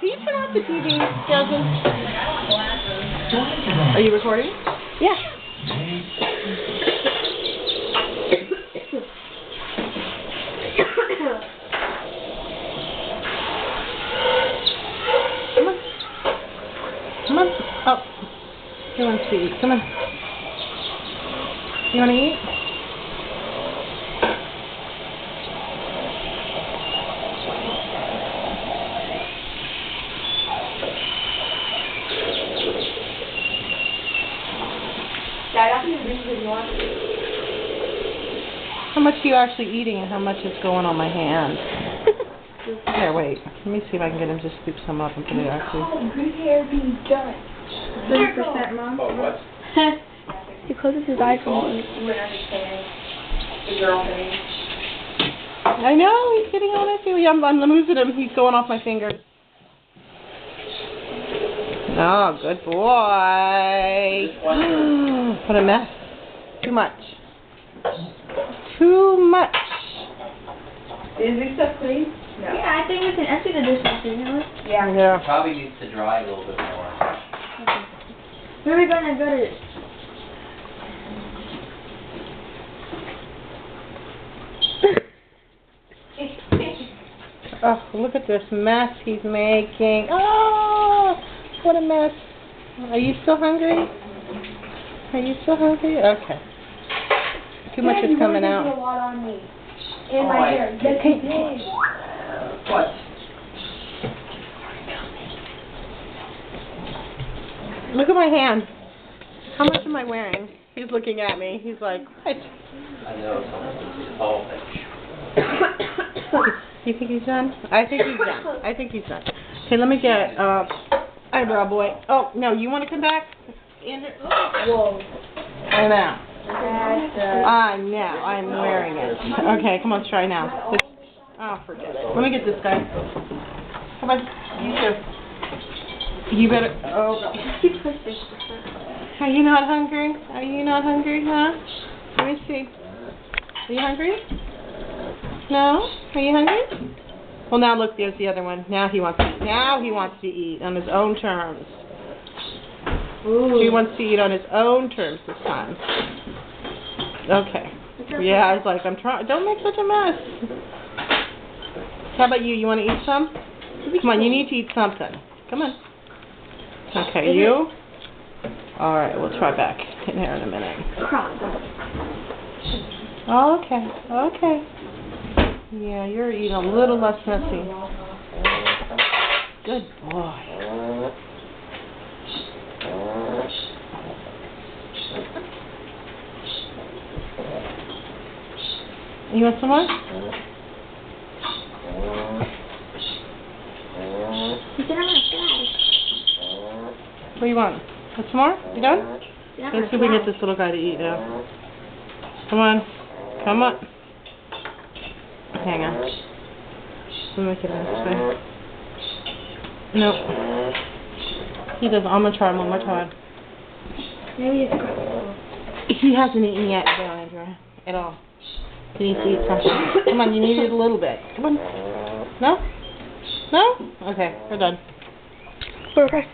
Can you turn off the TV, Jasmine? Are you recording? Yeah. Come on. Come on. Oh. He wants to eat. Come on. You want to eat? How much are you actually eating and how much is going on my hand? Here, wait. Let me see if I can get him to scoop some up and put it actually. Oh, good hair being done. 30%, Mom. Oh, what? He closes his eyes when he eats. I know, he's getting on it too. I'm losing him. He's going off my fingers. Oh, good boy. What a mess. Too much. Too much. Is this stuff clean? No. Yeah, I think we can empty the dishwasher, you know? Yeah. Probably needs to dry a little bit more. Okay. Where are we gonna go to? Oh, look at this mess he's making. Oh, what a mess. Are you still hungry? Are you still hungry? Okay. Too much is coming out. You a lot on me. In my hair. Yes, you did. What? Look at my hand. How much am I wearing? He's looking at me. He's like, what? I know something. You think he's done? I think he's done. I think he's done. Okay, let me get eyebrow boy. Oh, no, you want to come back? Andrew? Whoa. I know. I know. I'm wearing it. Okay, come on, let's try now. Oh, forget it. Let me get this guy. Come on. You too. You better. Oh. Are you not hungry? Are you not hungry, huh? Let me see. Are you hungry? No? Are you hungry? Well, now look, there's the other one. Now he wants to eat. Now he wants to eat on his own terms. Ooh. He wants to eat on his own terms this time. Okay. Yeah, I was like, I'm trying. Don't make such a mess. How about you? You want to eat some? Come on, you need to eat something. Come on. Okay, you? All right, we'll try back in here in a minute. Okay, okay. Yeah, you're eating a little less messy. Good boy. You want some more? What do you want? Want some more? You done? Yeah. Let's see if we can get this little guy to eat now. Come on. Come on. Hang on. Let me make it this way. No. He doesn't. I'm going to try him one more time. Maybe it's He hasn't eaten yet, though, Andrew, at all. He needs to eat something. Come on, you need it a little bit. Come on. No? No? Okay, we're done. perfect.